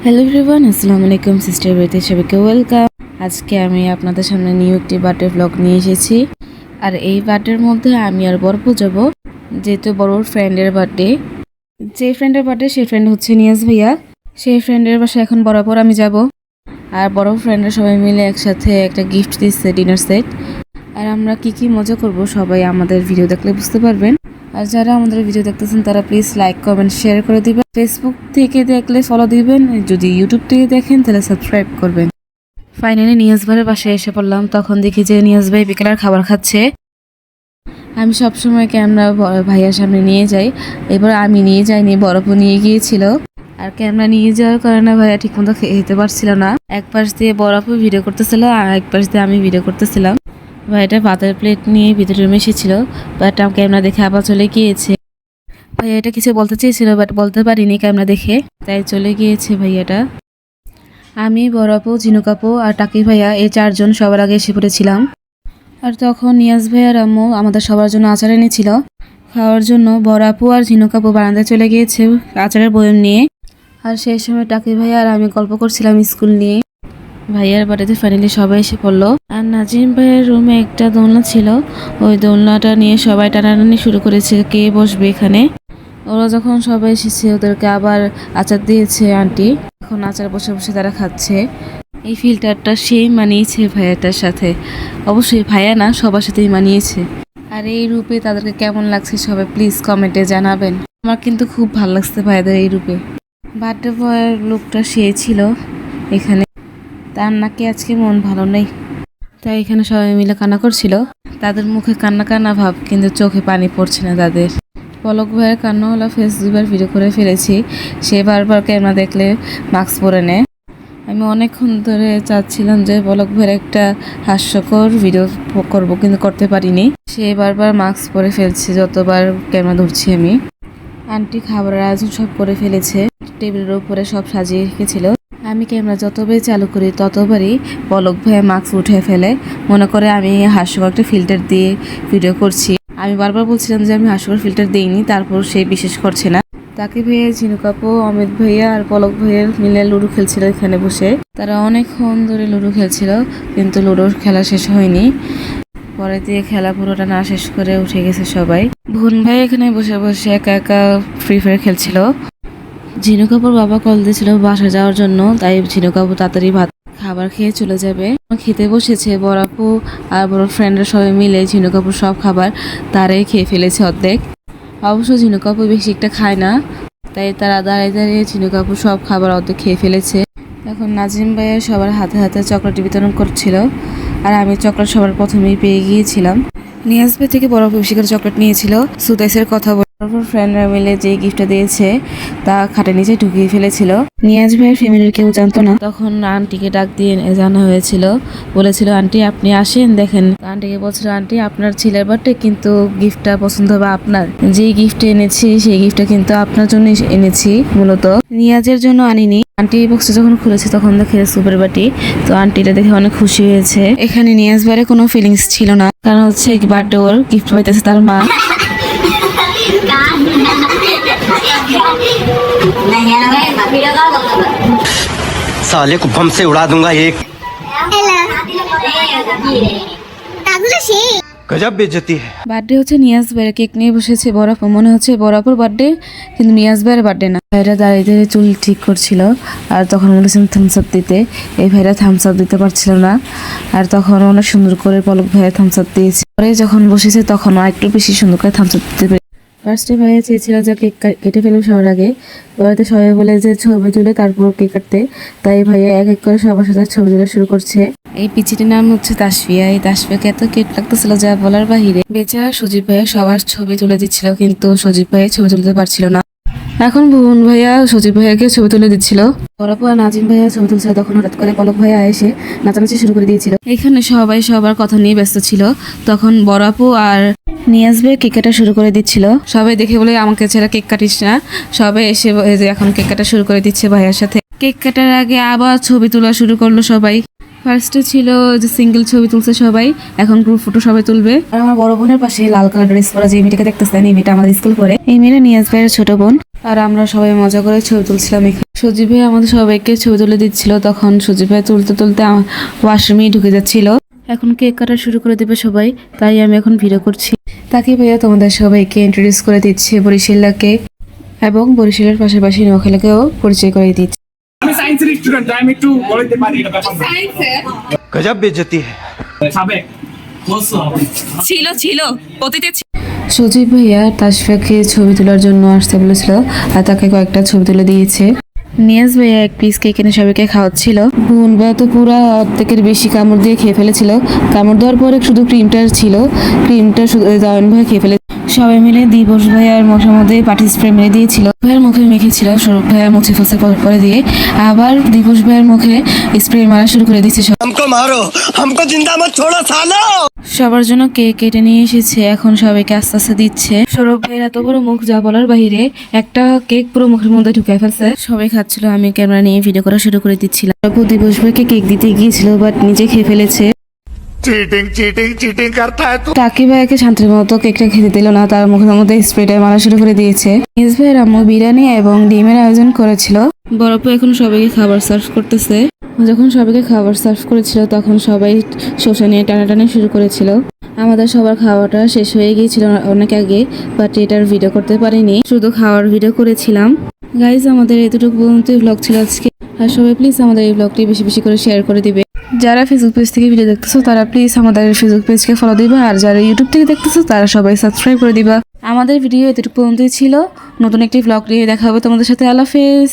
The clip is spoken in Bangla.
হ্যালো এভরিওয়ান, আসসালামু আলাইকুম। সিস্টার বাড়িতে সবাইকে ওয়েলকাম। আজকে আমি আপনাদের সামনে নিউ একটি বার্থডে ব্লগ নিয়ে এসেছি। আর এই বার্থডের মধ্যে আমি আর বড় যাব, যেহেতু বড়োর ফ্রেন্ডের বার্থডে। যে ফ্রেন্ডের বার্থডে সেই ফ্রেন্ড হচ্ছে নিয়াজ ভাইয়া। সেই ফ্রেন্ডের বাসায় এখন বরাবর আমি যাব। আর বড় ফ্রেন্ডরা সবাই মিলে একসাথে একটা গিফট দিচ্ছে, ডিনার সেট। আর আমরা কি মজা করব সবাই আমাদের ভিডিও দেখলে বুঝতে পারবেন। আর যারা আমাদের ভিডিও দেখতেছেন তারা প্লিজ লাইক কমেন্ট শেয়ার করে দিবেন। ফেসবুক থেকে দেখলে ফলো দিবেন, যদি ইউটিউব থেকে দেখেন তাহলে সাবস্ক্রাইব করবেন। ফাইনালি নিয়াজ ভাইয়ের বাসায় এসে পড়লাম। তখন দেখি যে নিয়াজ ভাই বিকেলের খাবার খাচ্ছে। আমি সবসময় ক্যামেরা ভাইয়ার সামনে নিয়ে যাই, এবার আমি নিয়ে যাইনি, বরফও নিয়ে গিয়েছিল। আর ক্যামেরা নিয়ে যাওয়ার কারণে ভাইয়া ঠিক মতো খেতে পারছিল না। এক পাশ দিয়ে বরফও ভিডিও করতেছিল আর এক পাশ দিয়ে আমি ভিডিও করতেছিলাম। ভাইয়াটা ভাতের প্লেট নিয়ে ভিতরে রুমে এসেছিল, বাট ক্যামেরা দেখে আবার চলে গিয়েছে। ভাইয়াটা কিছু বলতে চেয়েছিল বাট বলতে পারিনি ক্যামেরা দেখে, তাই চলে গিয়েছে ভাইয়াটা। আমি, বড় আপু, ঝিনুক আপু আর টাকি ভাইয়া এই চারজন সবার আগে এসে পড়েছিলাম। আর তখন নিয়াজ ভাইয়ার আম্মু আমাদের সবার জন্য আচার এনেছিল খাওয়ার জন্য। বড় আপু আর ঝিনুক আপু বারান্দায় চলে গিয়েছে আচারের বয়ম নিয়ে। আর সেই সময় টাকি ভাইয়া আর আমি গল্প করছিলাম স্কুল নিয়ে। ভাইয়ার বাড়িতে ফাইনালি সবাই এসে পড়লো। আর নাজিম ভাইয়ের রুমে একটা দোলনা ছিল, ওই দোলনাটা নিয়ে সবাই টানাটানি শুরু করেছে কে বসবে এখানে। ওরা যখন সবাই এসেছে ওদেরকে আবার আচার দিয়েছে আন্টি। এখন আচার বসে বসে তারা খাচ্ছে। এই ফিল্টারটা সেই মানিয়েছে ভাইয়াটার সাথে, অবশ্যই ভাইয়া না, সবার সাথেই মানিয়েছে। আর এই রূপে তাদেরকে কেমন লাগছে সবাই প্লিজ কমেন্টে জানাবেন। আমার কিন্তু খুব ভালো লাগছে ভাইয়াদের এই রূপে। বার্থডে বয়ের লুকটা সেই ছিল এখানে। তার নাকি আজকে মন ভালো নেই, তাই এখানে সবাই মিলে কান্না করছিল। তাদের মুখে কান্না কান্না ভাব, কিন্তু চোখে পানি পড়ছে না তাদের। পলক ভাইয়ের কান্নাওয়ালা ফেস দুবার ভিডিও করে ফেলেছি। সে বারবার ক্যামেরা দেখলে মাস্ক পরে নেয়। আমি অনেকক্ষণ ধরে চাচ্ছিলাম যে পলক ভাইয়ের একটা হাস্যকর ভিডিও করব, কিন্তু করতে পারিনি। সে বারবার মাস্ক পরে ফেলছে যতবার ক্যামেরা ধরছি আমি। আন্টি খাবারের আয়োজন সব করে ফেলেছে, টেবিলের উপরে সব সাজিয়ে রেখেছিল। আমি ক্যামেরা যতবারই চালু করি ততবারই পলক ভাইয়া মাস্ক উঠে ফেলে, মনে করে আমি হাস্যকর একটা ফিল্টার দিয়ে ভিডিও করছি। আমি বারবার বলছিলাম যে আমি হাস্যকর ফিল্টার দিইনি, তারপর সে বিশেষ করছে না। তাকে ভাইয়া, ঝিনুক আপু, অমিত ভাইয়া আর পলক ভাইয়ের মিলে লুডো খেলছিল এখানে বসে। তারা অনেকক্ষণ ধরে লুডো খেলছিল, কিন্তু লুডোর খেলা শেষ হয়নি। পরে দিয়ে খেলা পুরোটা না শেষ করে উঠে গেছে সবাই। ভুন ভাই এখানে বসে বসে একা একা ফ্রি ফায়ার খেলছিল। ঝিনুক আপুর বাবা কল দিয়েছিল বাসায় যাওয়ার জন্য, তাই ঝিনুক আপু তাড়াতাড়ি ভাত খাবার খেয়ে চলে যাবে। খেতে বসেছে বড় আপু আর বড় ফ্রেন্ডরা সবাই মিলে ঝিনুক আপুর সব খাবার তারাই খেয়ে ফেলেছে অর্ধেক। অবশ্য ঝিনুক আপু বেশি একটা খায় না, তাই তারা দাঁড়িয়ে দাঁড়িয়ে ঝিনুক আপু সব খাবার অর্ধেক খেয়ে ফেলেছে। এখন নাজিম ভাইয়া সবার হাতে হাতে চকলেট বিতরণ করছিল, আর আমি চকলেট সবার প্রথমেই পেয়ে গিয়েছিলাম। নিয়াজ ভাই থেকে বড় বেশি করে চকলেট নিয়েছিল। সুদাইসের কথা বলে ফ্রেন্ডরা মিলে যে গিফটটা দিয়েছে তা খাটের নিচে ঢুকিয়ে ফেলেছিল। নিয়াজ ভাইয়ের ফ্যামিলির কেউ জানতো না। তখন আন্টিকে ডাক দিয়ে জানা হয়েছিল, বলেছিল আন্টি আপনি আসেন দেখেন। আন্টিকে বলছিল আন্টি আপনার ছেলের বার্থডে, কিন্তু গিফটটা পছন্দ হবে আপনার। যে গিফট এনেছি সেই গিফটটা কিন্তু আপনার জন্য এনেছি, মূলত নিয়াজের জন্য আনিনি। আন্টি বক্সটা যখন খুলেছে তখন দেখে সুপের বাটি, তো আন্টিটা দেখে অনেক খুশি হয়েছে। এখানে নিয়াজ ভাইয়ের কোনো ফিলিংস ছিল না, কারণ হচ্ছে বার্থডে ওর গিফট পাইতেছে তার মা। साले को बम से उड़ा दूंगा एक। गजब बेइज्जती है। বার্থডে হচ্ছে নিয়াজ ভাইয়ের, কেক নিয়ে বসেছে বরফ, মনে হচ্ছে বরফের বার্থডে কিন্তু নিয়াজ ভাইয়ের বার্থডে না। ভাইরা দাঁড়িয়ে দাঁড়িয়ে চুল ঠিক করছিল, আর তখন বলেছিলাম থামস আপ দিতে। এই ভাইরা থামস আপ দিতে পারছিল না, আর তখন অনেক সুন্দর করে পলক ভাইয়া থামস আপ দিয়েছে। পরে যখন বসেছে তখন একটু বেশি সুন্দর করে থামস আপ দিতে। ফার্স্টে ভাইয়া চেয়েছিল যে কেক কেটে ফেলবে সবার আগে, পরে সবাই বলে যে ছবি তুলে তারপর কেক কাটতে, তাই ভাইয়া এক এক করে সবার সাথে ছবি তোলা শুরু করছে। এই পিচিটির নাম হচ্ছে তাসফিয়া। এই তাসফিয়াকে এত কিউট লাগতেছিল যা বলার বাহিরে। বেচারা সজীব ভাইয়া সবার ছবি তুলে দিচ্ছিল, কিন্তু সজীব ভাইয়া ছবি তুলতে পারছিল না। এখন ভুবন ভাইয়া সজীব ভাইয়াকে ছবি তুলে দিচ্ছিল। বরপু আর নাজিম ভাইয়া ছবি তুলছিল, তখন হঠাৎ করে পলক ভাইয়া এসে নাচানাচি শুরু করে দিয়েছিল। এখানে সবাই সবার কথা নিয়ে ব্যস্ত ছিল। তখন বড়াপু আর নিয়াজ ভাই কেক কাটা শুরু করে দিচ্ছিল। সবাই দেখে বলে আমাকে ছেড়ে কেক কাটিস না। সবাই এসে এখন কেক কাটা শুরু করে দিচ্ছে ভাইয়ার সাথে। কেক কাটার আগে আবার ছবি তোলা শুরু করলো সবাই। ফার্স্টে ছিল যে সিঙ্গেল ছবি তুলছে সবাই, এখন গ্রুপ ফটো সবাই তুলবে। আর আমার বড় বোনের পাশে লাল কালার ড্রেস পরা যে মেয়েটাকে দেখতেছেন, এই মেয়েটা আমাদের স্কুল পড়ে। এই মেয়েটা নিয়াজ ভাইয়ের ছোট বোন। আর আমরা সবাই মজা করে ছবি তুলছিলাম। সজীব ভাই আমাদের সবাইকে ছবি তুলে দিচ্ছিল, তখন সজীব ভাই তুলতে তুলতে ওয়াশরুমেই ঢুকে যাচ্ছিল। এখন কেক কাটা শুরু করে দেবে সবাই, তাই আমি এখন ভিডিও করছি। তাকে ভাইয়া তোমাদের সবাইকে ইন্ট্রোডিউস করে দিচ্ছে বরিশালকে, এবং বরিশালের পাশাপাশি নোয়াখালীকেও পরিচয় করে দিচ্ছে। আমি সায়েন্সের স্টুডেন্ট, আমি একটু বলতে পারি এটা ব্যাপার না। गजब बेइज्जती है। সাবেক ছিল অতীতে সজীব ভাইয়া তাসফিয়াকে ছবি তোলার জন্য আসতে বলেছিল, আর তাকে কয়েকটা ছবি তুলে দিয়েছে। নিয়াজ ভাইয়া এক পিস কেক এনে সবাইকে খাওয়াচ্ছিল। বোন ভাইয়া তো পুরো অর্ধেকের বেশি কামড় দিয়ে খেয়ে ফেলেছিল। কামড় দেওয়ার পরে শুধু ক্রিমটা ছিল, ক্রিমটা শুধু জয়ন ভাই খেয়ে ফেলে। সবাই মিলে দিবস ভাইয়ার মুখের মধ্যে পাটি স্প্রে মেরে দিয়েছিল। ভাইয়ের মুখে মেখেছিল, সৌরভ ভাইয়া মুছে ফুছে করে দিয়ে আবার দিবস ভাইয়ের মুখে স্প্রে মারা শুরু করে দিচ্ছে। हमको मारो, हमको जिंदा मत छोड़ो सालो। সবার জন্য কেক কেটে নিয়ে এসেছে, এখন সবাইকে আস্তে আস্তে দিচ্ছে। সৌরভ ভাইয়ের এত বড় মুখ, যা বলার বাইরে, একটা কেক পুরো মুখের মধ্যে ঢুকে ফেলছে। সবাই খাচ্ছিল, আমি ক্যামেরা নিয়ে ভিডিও করা শুরু করে দিচ্ছিলাম। আপু দিবস ভাইকে কেক দিতে গিয়েছিল, বাট নিজে খেয়ে ফেলেছে। चीटिंग करता है तू। টাকি ভাইকে শান্তির মতো কেকটা খেতে দিল না, তার মুখের মধ্যে স্প্রেটা মারা শুরু করে দিয়েছে। নিজ ভাইয়ের আম্মু বিরিয়ানি এবং ডিমের আয়োজন করেছিল। বরফ এখন সবাইকে খাবার সার্ভ করতেছে। যখন সবাইকে খাবার সার্ভ করেছিল, তখন সবাই শসা নিয়ে টানাটানি শুরু করেছিল। আমাদের সবার খাওয়াটা শেষ হয়ে গিয়েছিল অনেক আগে, বাট এটার ভিডিও করতে পারিনি, শুধু খাওয়ার ভিডিও করেছিলাম। গাইজ, আমাদের এতটুকু পর্যন্ত ব্লগ ছিল আজকে। আর সবাই প্লিজ আমাদের এই ব্লগটি বেশি বেশি করে শেয়ার করে দিবে। যারা ফেসবুক পেজ থেকে ভিডিও দেখতেছো তারা প্লিজ আমাদের ফেসবুক পেজকে ফলো দিবা, আর যারা ইউটিউব থেকে দেখতেছো তারা সবাই সাবস্ক্রাইব করে দিবা। আমাদের ভিডিও এতটুকু পর্যন্তই ছিল। নতুন একটি ব্লগ নিয়ে দেখা হবে তোমাদের সাথে। আল্লাহ হাফেজ।